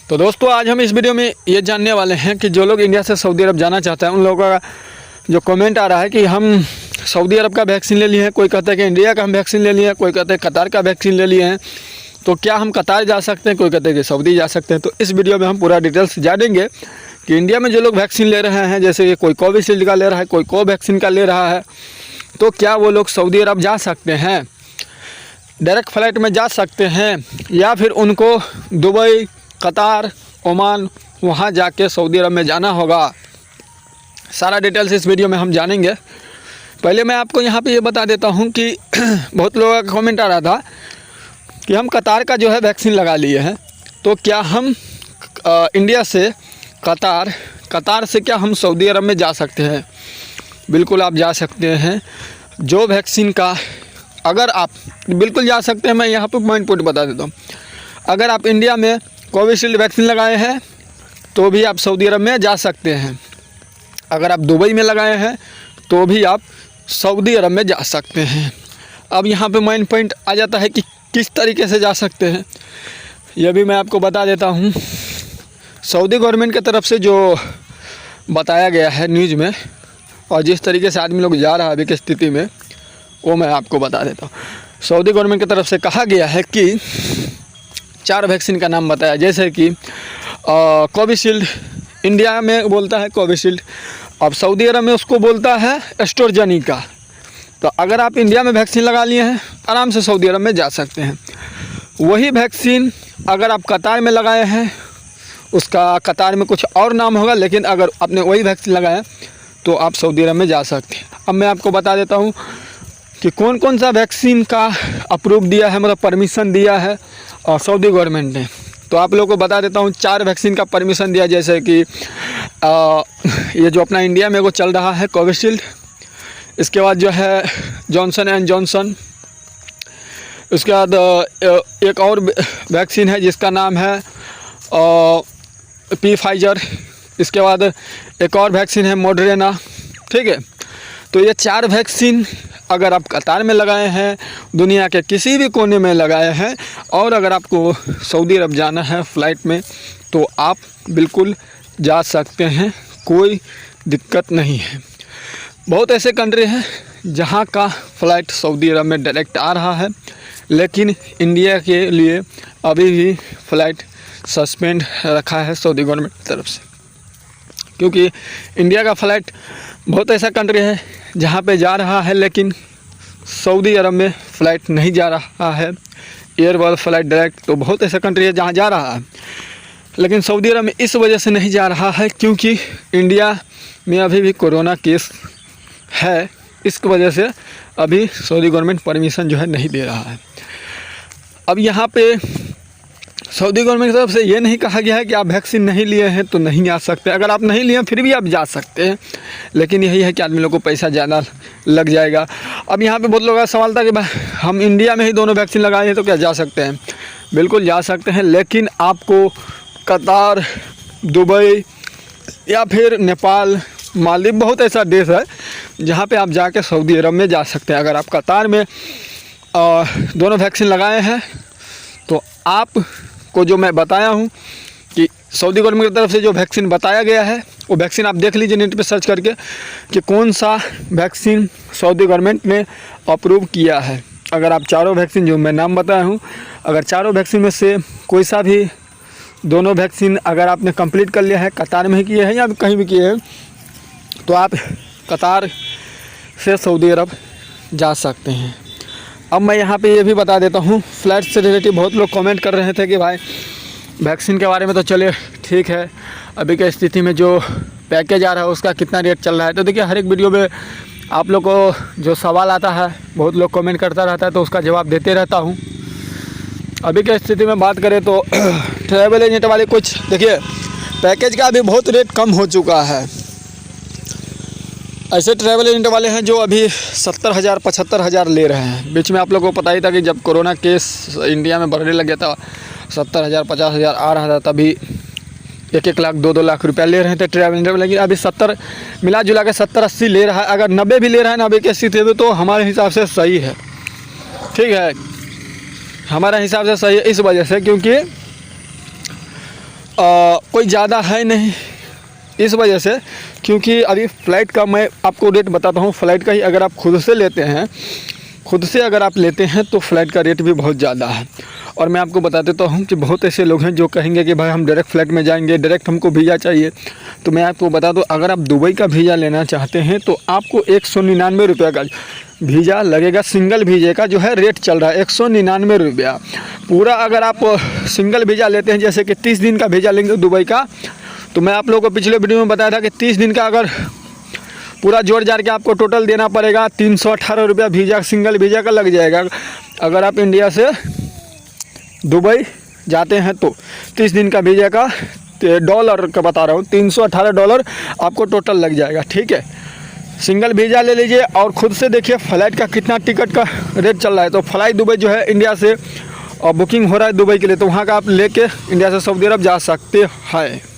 तो दोस्तों आज हम इस वीडियो में ये जानने वाले हैं कि जो लोग इंडिया से सऊदी अरब जाना चाहते हैं उन लोगों का जो कमेंट आ रहा है कि हम सऊदी अरब का वैक्सीन ले लिए हैं, कोई कहते हैं कि इंडिया का हम वैक्सीन ले लिए हैं, कोई कहते हैं कतार का वैक्सीन ले लिए हैं, तो क्या हम कतार जा सकते हैं, कोई कहते हैं कि सऊदी जा सकते हैं। तो इस वीडियो में हम पूरा डिटेल्स जानेंगे कि इंडिया में जो लोग वैक्सीन ले रहे हैं, जैसे कोई कोविशील्ड का ले रहा है, कोई कोवैक्सीन का ले रहा है, तो क्या वो लोग सऊदी अरब जा सकते हैं, डायरेक्ट फ़्लाइट में जा सकते हैं, या फिर उनको दुबई, कतार, ओमान वहाँ जाके सऊदी अरब में जाना होगा। सारा डिटेल्स इस वीडियो में हम जानेंगे। पहले मैं आपको यहाँ पे ये बता देता हूँ कि बहुत लोगों का कमेंट आ रहा था कि हम कतार का जो है वैक्सीन लगा लिए हैं, तो क्या हम इंडिया से कतार से क्या हम सऊदी अरब में जा सकते हैं। बिल्कुल आप जा सकते हैं। जो वैक्सीन का अगर आप बिल्कुल जा सकते हैं, मैं यहाँ पे पॉइंट बता देता हूँ। अगर आप इंडिया में कोविशील्ड वैक्सीन लगाए हैं तो भी आप सऊदी अरब में जा सकते हैं। अगर आप दुबई में लगाए हैं तो भी आप सऊदी अरब में जा सकते हैं। अब यहाँ पे मेन पॉइंट आ जाता है कि किस तरीके से जा सकते हैं, यह भी मैं आपको बता देता हूँ। सऊदी गवर्नमेंट की तरफ से जो बताया गया है न्यूज़ में, और जिस तरीके से आदमी लोग जा रहा है अभी की स्थिति में, वो मैं आपको बता देता हूँ। सऊदी गवर्नमेंट की तरफ से कहा गया है कि 4 वैक्सीन का नाम बताया, जैसे कि कोविशील्ड इंडिया में बोलता है कोविशील्ड, अब सऊदी अरब में उसको बोलता है एस्ट्राजेनेका। तो अगर आप इंडिया में वैक्सीन लगा लिए हैं, आराम से सऊदी अरब में जा सकते हैं। वही वैक्सीन अगर आप कतार में लगाए हैं, उसका कतार में कुछ और नाम होगा, लेकिन अगर आपने वही वैक्सीन लगाया तो आप सऊदी अरब में जा सकते हैं। अब मैं आपको बता देता हूँ कि कौन कौन सा वैक्सीन का अप्रूव दिया है, मतलब परमिशन दिया है और सऊदी गवर्नमेंट ने। तो आप लोगों को बता देता हूँ 4 वैक्सीन का परमिशन दिया, जैसे कि ये जो अपना इंडिया में वो चल रहा है कोविशील्ड, इसके बाद जो है जॉनसन एंड जॉनसन, उसके बाद एक और वैक्सीन है जिसका नाम है फाइजर, इसके बाद एक और वैक्सीन है मॉडर्ना। ठीक है, तो ये 4 वैक्सीन अगर आप कतार में लगाए हैं, दुनिया के किसी भी कोने में लगाए हैं, और अगर आपको सऊदी अरब जाना है फ़्लाइट में, तो आप बिल्कुल जा सकते हैं, कोई दिक्कत नहीं है। बहुत ऐसे कंट्री हैं जहां का फ़्लाइट सऊदी अरब में डायरेक्ट आ रहा है, लेकिन इंडिया के लिए अभी भी फ़्लाइट सस्पेंड रखा है सऊदी गवर्नमेंट की तरफ से, क्योंकि इंडिया का फ़्लाइट बहुत ऐसा कंट्री है जहाँ पे जा रहा है, लेकिन सऊदी अरब में फ़्लाइट नहीं जा रहा है। एयर वाला फ़्लाइट डायरेक्ट, तो बहुत ऐसा कंट्री है जहाँ जा रहा है, लेकिन सऊदी अरब में इस वजह से नहीं जा रहा है क्योंकि इंडिया में अभी भी कोरोना केस है। इस वजह से अभी सऊदी गवर्नमेंट परमिशन जो है नहीं दे रहा है। अब यहाँ पे सऊदी गवर्नमेंट की तरफ से ये नहीं कहा गया है कि आप वैक्सीन नहीं लिए हैं तो नहीं आ सकते। अगर आप नहीं लिए हैं फिर भी आप जा सकते हैं, लेकिन यही है कि आदमी लोगों को पैसा ज़्यादा लग जाएगा। अब यहाँ पे बहुत लोगों का सवाल था कि भाई हम इंडिया में ही दोनों वैक्सीन लगाए हैं तो क्या जा सकते हैं। बिल्कुल जा सकते हैं, लेकिन आपको कतार, दुबई या फिर नेपाल, मालदीव, बहुत ऐसा देश है जहाँ पे आप जाके सऊदी अरब में जा सकते हैं। अगर आप कतार में दोनों वैक्सीन लगाए हैं तो आप को जो मैं बताया हूँ कि सऊदी गवर्नमेंट की तरफ से जो वैक्सीन बताया गया है, वो वैक्सीन आप देख लीजिए नेट पे सर्च करके कि कौन सा वैक्सीन सऊदी गवर्नमेंट ने अप्रूव किया है। अगर आप चारों वैक्सीन जो मैं नाम बताया हूँ, अगर चारों वैक्सीन में से कोई सा भी दोनों वैक्सीन अगर आपने कंप्लीट कर लिया है, कतार में ही किए हैं या कहीं भी किए हैं, तो आप कतार से सऊदी अरब जा सकते हैं। अब मैं यहाँ पे ये भी बता देता हूँ, फ़्लाइट से रिलेटिव बहुत लोग कमेंट कर रहे थे कि भाई वैक्सीन के बारे में तो चलिए ठीक है, अभी की स्थिति में जो पैकेज आ रहा है उसका कितना रेट चल रहा है। तो देखिए हर एक वीडियो में आप लोग को जो सवाल आता है, बहुत लोग कमेंट करता रहता है, तो उसका जवाब देते रहता हूँ। अभी की स्थिति में बात करें तो ट्रैवल एजेंट वाले कुछ देखिए पैकेज का अभी बहुत रेट कम हो चुका है। ऐसे ट्रैवल एजेंट वाले हैं जो अभी 70,000 75,000 ले रहे हैं। बीच में आप लोगों को पता ही था कि जब कोरोना केस इंडिया में बढ़ने लग गया था, 70,000 50,000 आ रहा था, तभी 1-1 लाख 2-2 लाख रुपया ले रहे थे ट्रैवल एजेंट। लेकिन अभी 70 मिला जुला के 70-80 ले रहा है। अगर 90 भी ले रहा है ना अभी की स्थिति में, तो हमारे हिसाब से सही है। ठीक है, हमारे हिसाब से सही है इस वजह से क्योंकि कोई ज़्यादा है नहीं, इस वजह से, क्योंकि अभी फ़्लाइट का मैं आपको रेट बताता हूँ। फ़्लाइट का ही अगर आप खुद से लेते हैं, तो फ़्लाइट का रेट भी बहुत ज़्यादा है। और मैं आपको बता देता हूँ कि बहुत ऐसे लोग हैं जो कहेंगे कि भाई हम डायरेक्ट फ़्लाइट में जाएंगे, डायरेक्ट हमको वीज़ा चाहिए। तो मैं आपको बता दूँ, अगर आप दुबई का वीज़ा लेना चाहते हैं तो आपको 199 रुपये का वीज़ा लगेगा। सिंगल वीज़े का जो है रेट चल रहा है 199 रुपया पूरा। अगर आप सिंगल वीज़ा लेते हैं, जैसे कि 30 दिन का वीज़ा लेंगे दुबई का, तो मैं आप लोगों को पिछले वीडियो में बताया था कि 30 दिन का अगर पूरा जोड़ जाड़ के आपको टोटल देना पड़ेगा 318 रुपया वीज़ा, सिंगल वीज़ा का लग जाएगा। अगर आप इंडिया से दुबई जाते हैं तो 30 दिन का वीज़ा का, डॉलर का बता रहा हूँ, $318 आपको टोटल लग जाएगा। ठीक है, सिंगल वीज़ा ले लीजिए और ख़ुद से देखिए फ़्लाइट का कितना टिकट का रेट चल रहा है। तो फ़्लाइट दुबई जो है इंडिया से और बुकिंग हो रहा है दुबई के लिए, तो वहाँ का आप लेके इंडिया से सऊदी अरब जा सकते हैं।